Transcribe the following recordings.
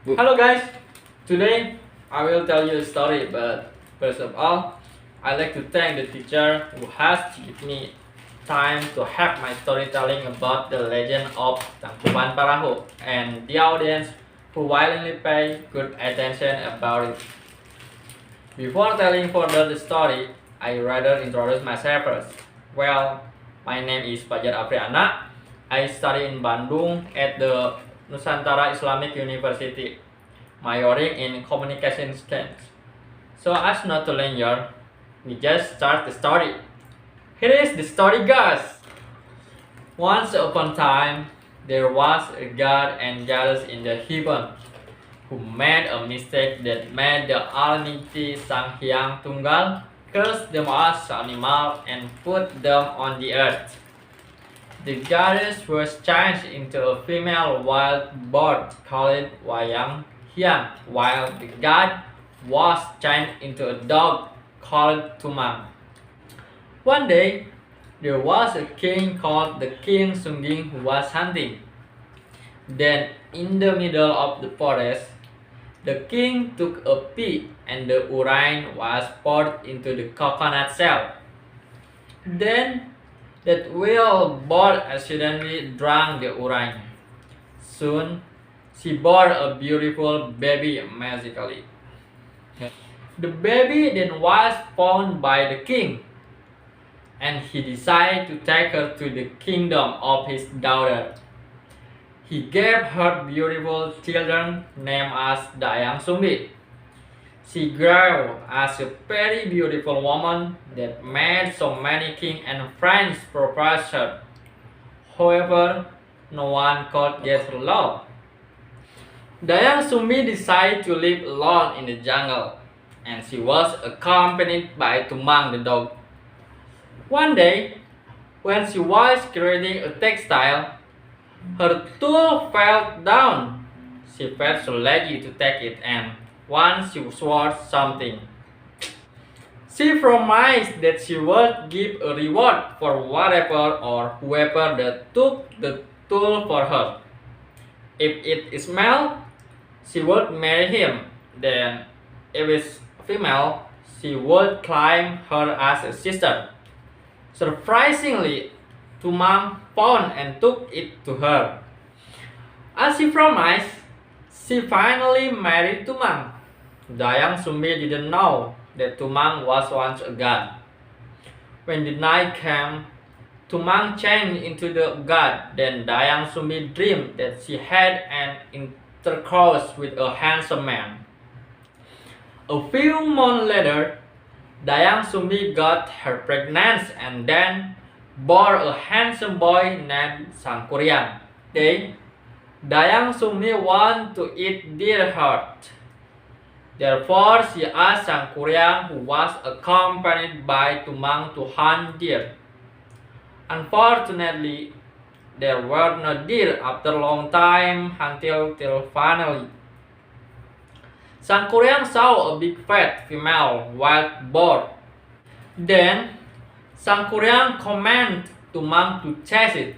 Hello guys, today I will tell you a story, but first of all, I'd like to thank the teacher who has given me time to have my storytelling about the legend of Tangkuban Perahu and the audience who willingly pay good attention about it. Before telling further the story, I rather introduce myself first. Well, my name is Fajar Apriana. I study in Bandung at the Nusantara Islamic University, majoring in communication skills. So as not to linger, we just start the story. Here is the story goes. Once upon a time, there was a god and goddess in the heaven who made a mistake that made the Almighty Sang Hyang Tunggal curse them as animals and put them on the earth. The goddess was changed into a female wild bird called Wayang Hyang, while the god was changed into a dog called Tumang. One day, there was a king called the King Sungging who was hunting. Then, in the middle of the forest, the king took a pea and the urine was poured into the coconut shell. Then that whale bird accidentally drank the urine. Soon, she bore a beautiful baby magically. The baby then was found by the king, and he decided to take her to the kingdom of his daughter. He gave her beautiful children named as Dayang Sumbi. She grew as a very beautiful woman that made so many kings and friends propose her. However, no one could get her love. Dayang Sumbi decided to live alone in the jungle, and she was accompanied by Tumang the dog. One day, when she was creating a textile, her tool fell down. She felt so lazy to take it, and once she swore something. She promised that she would give a reward for whatever or whoever that took the tool for her. If it is male, she would marry him. Then, if it's female, she would claim her as a sister. Surprisingly, Tumang found and took it to her. As she promised, she finally married Tumang. Dayang Sumbi didn't know that Tumang was once a god. When the night came, Tumang changed into the god. Then Dayang Sumbi dreamed that she had an intercourse with a handsome man. A few months later, Dayang Sumbi got her pregnant and then bore a handsome boy named Sangkuriang. Day, Dayang Sumbi wanted to eat deer heart. Therefore, she asked Sangkuriang, who was accompanied by Tumang, to hunt deer. Unfortunately, there were no deer after a long time till finally. Sangkuriang saw a big fat female wild boar. Then, Sangkuriang commanded Tumang to chase it,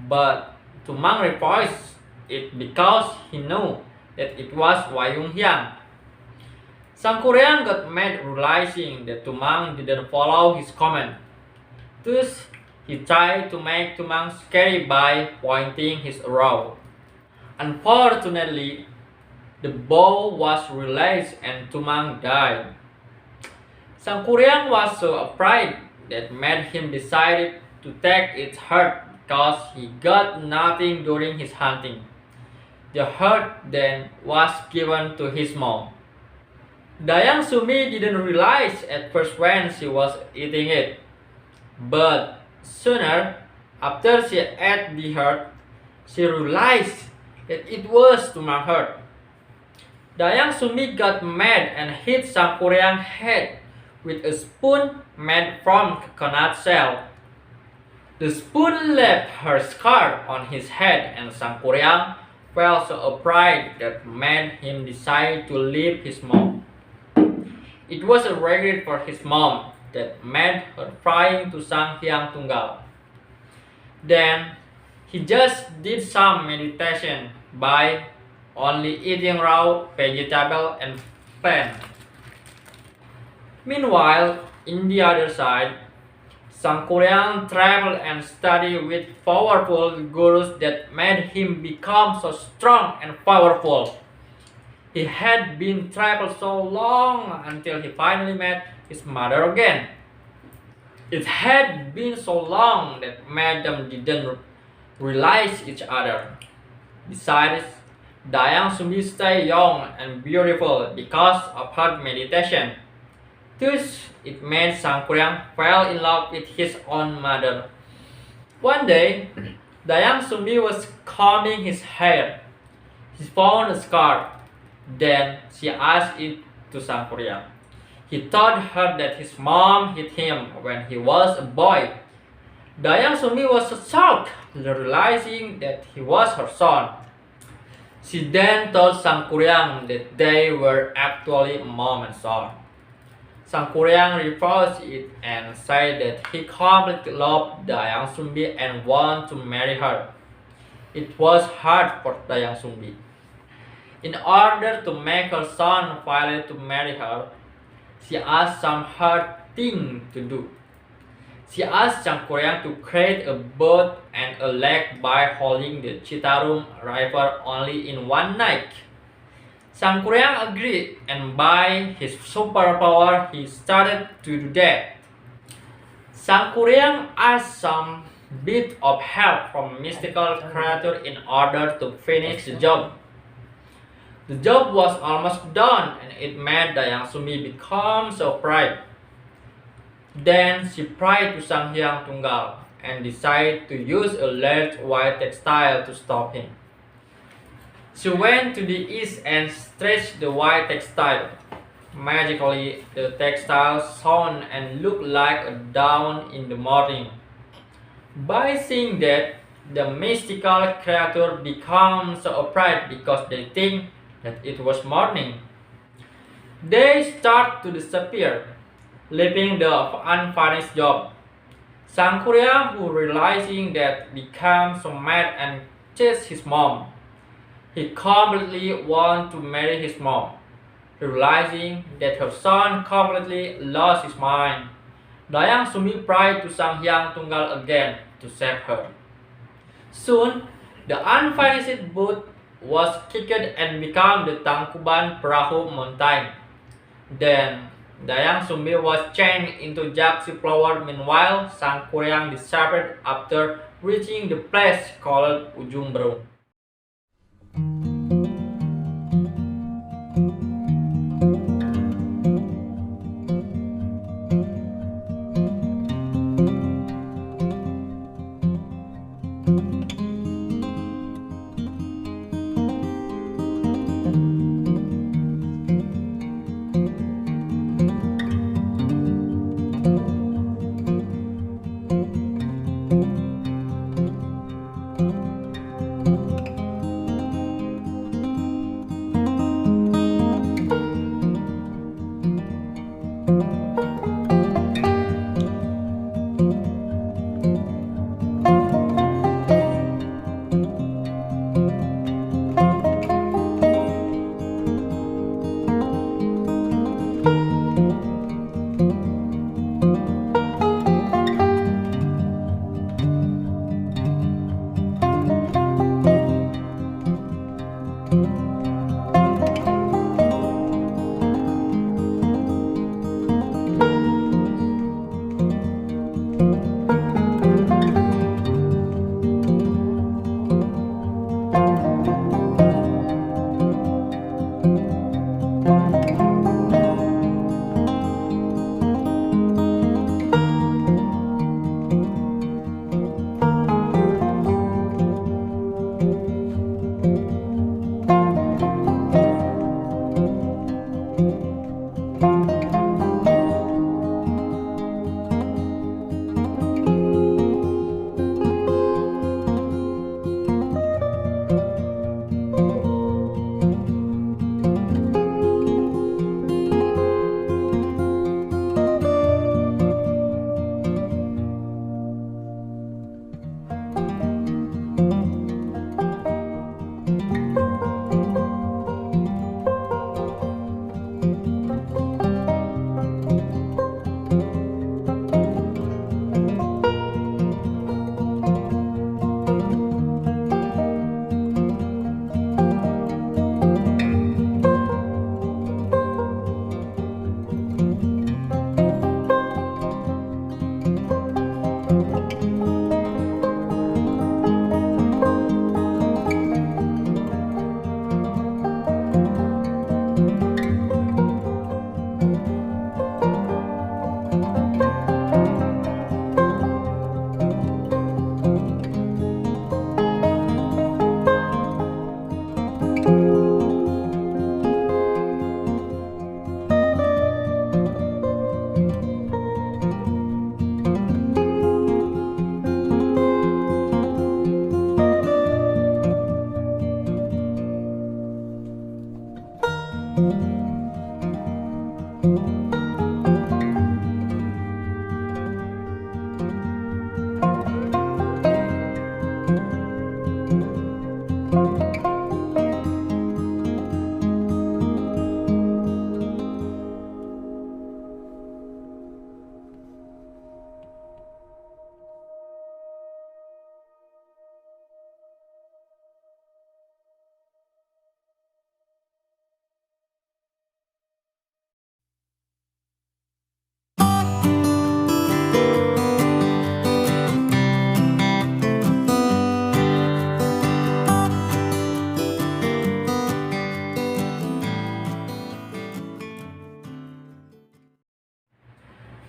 but Tumang refused it because he knew that it was Wayung Hyang. Sangkuriang got mad realizing that Tumang didn't follow his command. Thus, he tried to make Tumang scary by pointing his arrow. Unfortunately, the bow was released and Tumang died. Sangkuriang was so afraid that made him decide to take its heart because he got nothing during his hunting. The heart then was given to his mom. Dayang Sumi didn't realize at first when she was eating it, but sooner after she ate the heart, she realized that it was Tumang's heart. Dayang Sumi got mad and hit Sangkuriang's head with a spoon made from coconut shell. The spoon left her scar on his head, and Sangkuriang felt so afraid that made him decide to leave his mom. It was a regret for his mom that made her trying to Sang Hyang Tunggal. Then he just did some meditation by only eating raw vegetable and plant. Meanwhile, in the other side, Sangkuriang traveled and studied with powerful gurus that made him become so strong and powerful. He had been traveled so long until he finally met his mother again. It had been so long that madam didn't realize each other. Besides, Dayang Sumbi stayed young and beautiful because of her meditation. Thus, it made Sangkuriang fall in love with his own mother. One day, Dayang Sumbi was combing his hair. He found a scar. Then she asked it to Sangkuriang. He told her that his mom hit him when he was a boy. Dayang Sumbi was shocked, realizing that he was her son. She then told Sangkuriang that they were actually mom and son. Sangkuriang refused it and said that he completely loved Dayang Sumbi and wanted to marry her. It was hard for Dayang Sumbi. In order to make her son finally to marry her, she asked some hard thing to do. She asked Sangkuriang to create a boat and a lake by holding the Citarum River only in one night. Sangkuriang agreed, and by his superpower, he started to do that. Sangkuriang asked some bit of help from mystical creature in order to finish the job. The job was almost done, and it made Dayang Sumbi become so proud. Then she prayed to Sang Hyang Tunggal and decided to use a large white textile to stop him. She went to the east and stretched the white textile. Magically, the textile shone and looked like a dawn in the morning. By seeing that, the mystical creature becomes so afraid because they think that it was morning. They start to disappear, leaving the unfinished job. Sangkuriang, who realizing that, became so mad and chased his mom. He completely wanted to marry his mom, realizing that her son completely lost his mind. Dayang Sumbi prayed to Sang Hyang Tunggal again to save her. Soon, the unfinished boat was kicked and became the Tangkuban Perahu mountain. Then, Dayang Sumbi was changed into Jaksi flower. Meanwhile, Sangkuriang disappeared after reaching the place called Ujung Berung.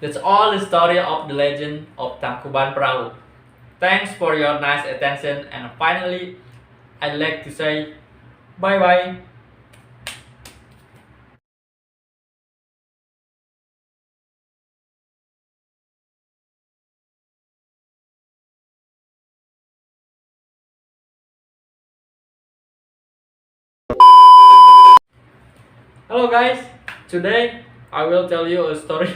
That's all the story of the legend of Tangkuban Perahu. Thanks for your nice attention, and finally, I'd like to say bye bye. Hello guys, today I will tell you a story.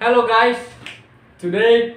Hello guys, today